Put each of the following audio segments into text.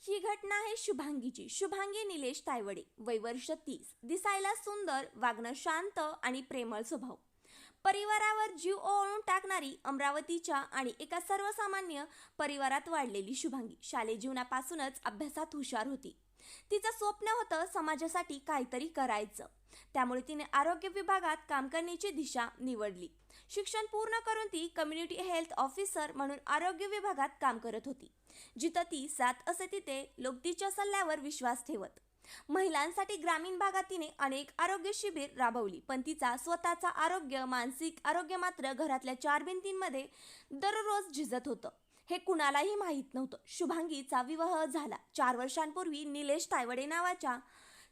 ही घटना आहे शुभांगीची. शुभांगी निलेश तायवडे, वय वर्ष 30, दिसायला सुंदर, वागणं शांत आणि प्रेमळ स्वभाव. परिवारावर जीव ओवाळून टाकणारी, अमरावतीच्या आणि एका सर्वसामान्य परिवारात वाढलेली शुभांगी शालेय जीवनापासूनच अभ्यासात हुशार होती. तिचं स्वप्न होतं समाजासाठी काहीतरी करायचं. त्यामुळे तिने आरोग्य विभागात काम करण्याची दिशा निवडली. शिक्षण पूर्ण करून ती कम्युनिटी हेल्थ ऑफिसर म्हणून आरोग्य विभागात काम करत होती. जिथं ती जात असे तिथे लोक तिच्या सल्ल्यावर विश्वास ठेवत. महिलांसाठी ग्रामीण भागात तिने अनेक आरोग्य शिबिर राबवली, पण तिचा स्वतःचा आरोग्य, मानसिक आरोग्य मात्र घरातल्या चार भिंतींमध्ये दररोज झिजत होतं. हे कुणालाही माहीत नव्हतं. शुभांगीचा विवाह झाला 4 वर्षांपूर्वी निलेश तायवडे नावाच्या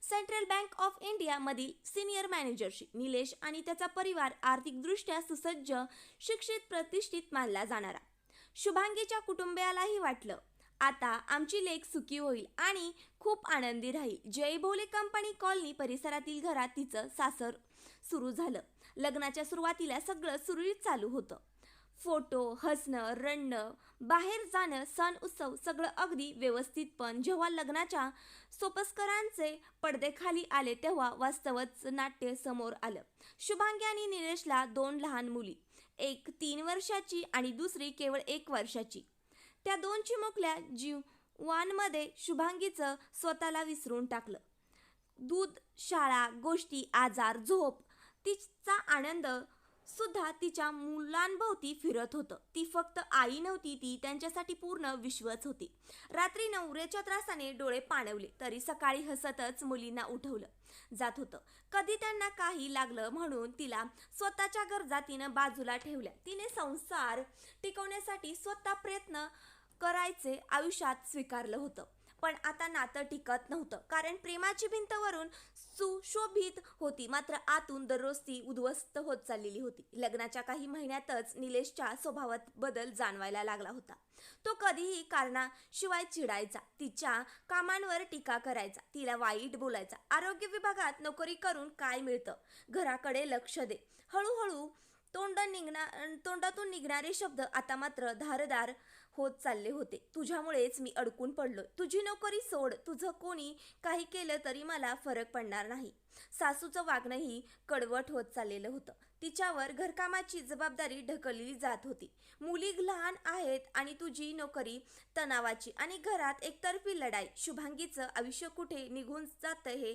सेंट्रल बँक ऑफ इंडिया मधील सिनियर मॅनेजरशी. निलेश आणि त्याचा परिवार आर्थिकदृष्ट्या सुसज्ज, शिक्षित, प्रतिष्ठित मानला जाणारा. शुभांगीच्या कुटुंबियालाही वाटलं, आता आमची लेक सुखी होईल आणि खूप आनंदी राहील. जय भोले कंपनी कॉलनी परिसरातील घरात तिचं सासर सुरू झालं. लग्नाच्या सुरुवातीला सगळं सुरळीत चालू होतं. फोटो, हसणं, रडणं, बाहेर जाणं, सण उत्सव सगळं अगदी व्यवस्थित. पण जेव्हा लग्नाच्या सोपस्करांचे पडदे खाली आले तेव्हा वास्तवच नाट्य समोर आलं. शुभांगी आणि निलेशला 2 लहान मुली, एक 3 वर्षाची आणि दुसरी केवळ 1 वर्षाची. त्या 2 चिमुकल्या जीवांमध्ये शुभांगीचं स्वतःला विसरून टाकलं. दूध, शाळा, गोष्टी, आजार, झोप, तिचा आनंद सुद्धा तिच्या मुलांभोवती फिरत होतं. ती फक्त आई नव्हती, ती त्यांच्यासाठी पूर्ण विश्वच होती. रात्री नवऱ्याच्या त्रासाने डोळे पाणवले तरी सकाळी हसतच मुलींना उठवलं जात होतं. कधी त्यांना काही लागलं म्हणून तिला स्वतःच्या गरजा तिनं बाजूला ठेवल्या. तिने संसार टिकवण्यासाठी स्वतः प्रयत्न करायचे आयुष्यात स्वीकारलं होतं. पण आता नातं टिकत नव्हतं, कारण प्रेमाची भिंत वरून सुशोभित होती, मात्र आतून दररोज ती उद्ध्वस्त होत चाललेली होती. लग्नाच्या काही महिन्यातच निलेशच्या स्वभावात बदल जाणवायला लागला होता. तो कधीही कारणाशिवाय चिडायचा, तिच्या कामांवर टीका करायचा, तिला वाईट बोलायचा. आरोग्य विभागात नोकरी करून काय मिळतं, घराकडे लक्ष दे. हळूहळू तोंडातून निघणारे शब्द आता मात्र धारदार होत चालले होते. तुझ्यामुळेच मी अडकून पडलोय. तुझी नोकरी सोड. तुझं कोणी काही केलं तरी मला फरक पडणार नाही. सासूचं वागणंही कडवट होत चाललेलं होतं. तिच्यावर घरकामाची जबाबदारी ढकलली जात होती. मुली लहान आहेत आणि तुझी नोकरी तणावाची आणि घरात एकतर्फी लढाई. शुभांगीचं आयुष्य कुठे निघून जातं हे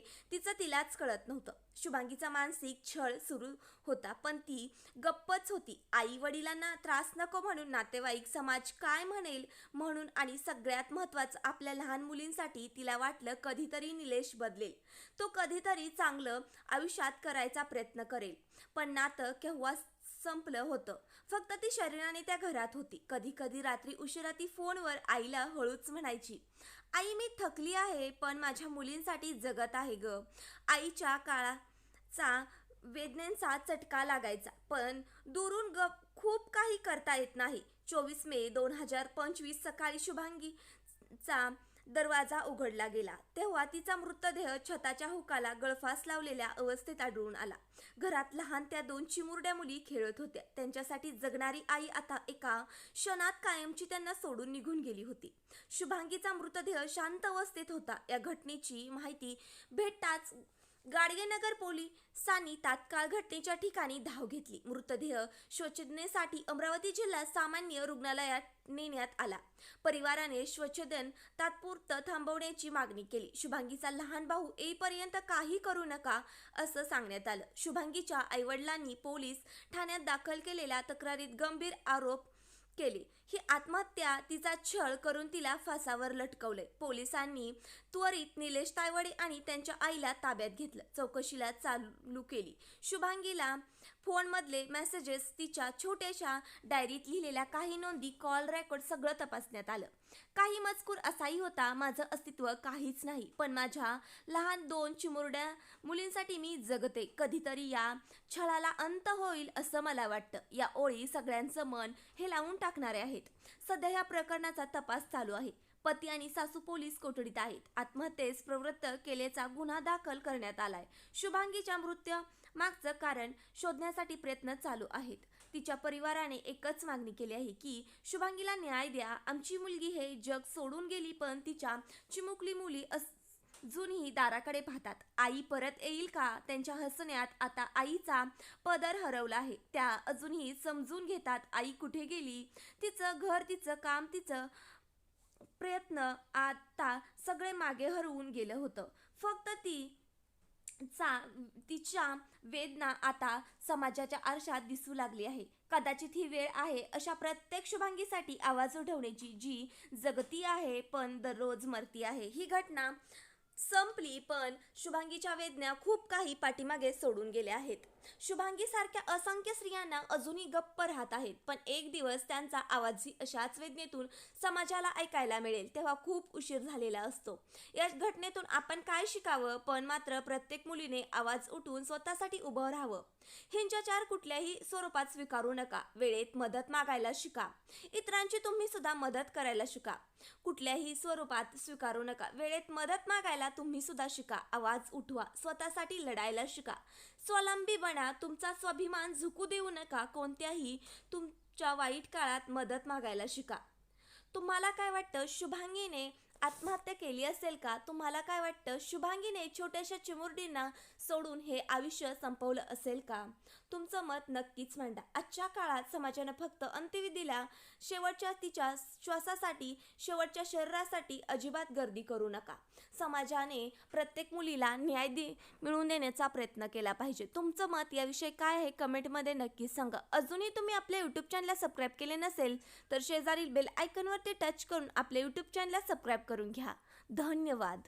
तिलाच कळत नव्हतं. शुभांगीचा मानसिक छळ सुरू होता, पण ती गप्पच होती. आई वडिलांना त्रास नको म्हणून, नातेवाईक, समाज काय म्हणेल म्हणून, आणि सगळ्यात महत्त्वाचं आपल्या लहान मुलींसाठी. तिला वाटलं कधीतरी निलेश बदलेल, तो कधीतरी चांगलं आयुष्यात करायचा प्रयत्न करेल. पण नातं केव्हा संपलं होतं. फक्त ती शरीराने त्या घरात होती. कधी कधी रात्री उशिरा ती फोनवर आईला हळूच म्हणायची, आई मी थकली आहे पण माझ्या मुलींसाठी जगत आहे ग. आईच्या काळाचा वेदनेचा चटका लागायचा, पण दुरून खूप काही करता येत नाही. 24 मे 2025 सकाळी शुभांगीचा दरवाजा उघडला गेला तेव्हा तिचा मृतदेह छताच्या हुकाला गळफास लावलेल्या अवस्थेत आढळून आला. घरात लहान त्या 2 चिमुरड्या मुली खेळत होत्या. त्यांच्यासाठी जगणारी आई आता एका क्षणात कायमची त्यांना सोडून निघून गेली होती. शुभांगीचा मृतदेह शांत अवस्थेत होता. या घटनेची माहिती भेटताच गाडगेनगर पोलिसांनी तात्काळ घटनेच्या ठिकाणी धाव घेतली. मृतदेह शवछेदनेसाठी अमरावती जिल्हा सामान्य रुग्णालयात नेण्यात आला. परिवाराने शवछेदन तात्पुरतं थांबवण्याची मागणी केली. शुभांगीचा लहान भाऊ येईपर्यंत काही करू नका असं सांगण्यात आलं. शुभांगीच्या आईवडिलांनी पोलीस ठाण्यात दाखल केलेल्या तक्रारीत गंभीर आरोप केले. ही आत्महत्या, तिचा छळ करून तिला फासावर लटकवले. पोलिसांनी त्वरित निलेश तायवडे आणि त्यांच्या आईला ताब्यात घेतलं. चौकशीला चालू केली. शुभांगीला फोनमधले मेसेजेस, तिच्या छोट्याशा डायरीत लिहिलेल्या काही नोंदी, कॉल रेकॉर्ड सगळं तपासण्यात आलं. काही मजकूर असाही होता, माझं अस्तित्व काहीच नाही, पण माझ्या लहान 2 चिमुरड्या मुलींसाठी मी जगते. कधीतरी या छळाला अंत होईल असं मला वाटतं. या ओळी सगळ्यांचं मन हेलावून टाकणारे आहेत. सध्या या प्रकरणाचा तपास चालू आहे. पती आणि सासू पोलीस कोठडीत आहेत. आत्महत्येस प्रवृत्त केल्याचा गुन्हा दाखल करण्यात आलाय. शुभांगीच्या मृत्यू मागचं कारण शोधण्यासाठी प्रयत्न चालू आहेत. तिच्या परिवाराने एकच मागणी केली आहे की शुभांगीला न्याय द्या. आमची मुलगी हे जग सोडून गेली, पण तिच्या चिमुकली मुली अजूनही दाराकडे पाहतात. आई परत येईल का? त्यांच्या हसण्यात आता आईचा पदर हरवला आहे. त्या अजूनही समजून घेतात आई कुठे गेली. तिचं घर, तिचं काम, तिचं प्रयत्न आता सगळे मागे हरवून गेलं होतं. फक्त तिच्या वेदना आता समाजाच्या आरशात दिसू लागली आहे. कदाचित ही वेळ आहे अशा प्रत्येक शुभांगीसाठी आवाज उठवण्याची, जी जगती आहे पण दररोज मरती आहे. ही घटना संपली, पण शुभांगीच्या वेदना खूप काही पाठीमागे सोडून गेल्या आहेत. शुभांगी सारख्या असंख्य स्त्रियांना अजूनही गप्प राहत आहेत, पण एक दिवस त्यांचा आवाजही अशाच वेदनेतून समाजाला ऐकायला मिळेल, तेव्हा खूप उशीर झालेला असतो. या घटनेतून आपण काय शिकावं? पण मात्र प्रत्येक मुलीने आवाज उठवून स्वतःसाठी उभं राहावं. हिंसाचार कुठल्याही स्वरूपात स्वीकारू नका. वेळेत मदत मागायला शिका. इतरांची तुम्ही सुद्धा मदत करायला शिका. कुठल्याही स्वरूपात स्वीकारू नका. वेळेत मदत मागायला तुम्ही सुद्धा शिका. आवाज उठवा. स्वतःसाठी लढायला शिका. स्वावलंबी बना. तुमचा स्वाभिमान झुकू देऊ नका. कोणत्याही तुमच्या वाईट काळात मदत मागायला शिका. तुम्हाला काय वाटतं? शुभांगीने आत्महत्या केली असेल का? तुम्हाला काय वाटतं? शुभांगीने छोट्याशा चिमुरडींना सोडून हे आयुष्य संपवलं असेल का? तुमचं मत नक्कीच मांडा. आजच्या काळात समाजानं फक्त अंत्यविधीला, शेवटच्या तिच्या श्वासासाठी, शेवटच्या शरीरासाठी अजिबात गर्दी करू नका. समाजाने प्रत्येक मुलीला न्याय मिळवून देण्याचा प्रयत्न केला पाहिजे. तुमचं मत याविषयी काय आहे? कमेंटमध्ये नक्कीच सांगा. अजूनही तुम्ही आपल्या यूट्यूब चॅनलला सबस्क्राईब केले नसेल तर शेजारील बेल आयकॉनवरती टच करून आपल्या यूट्यूब चॅनलला सबस्क्राईब करून घ्या. धन्यवाद.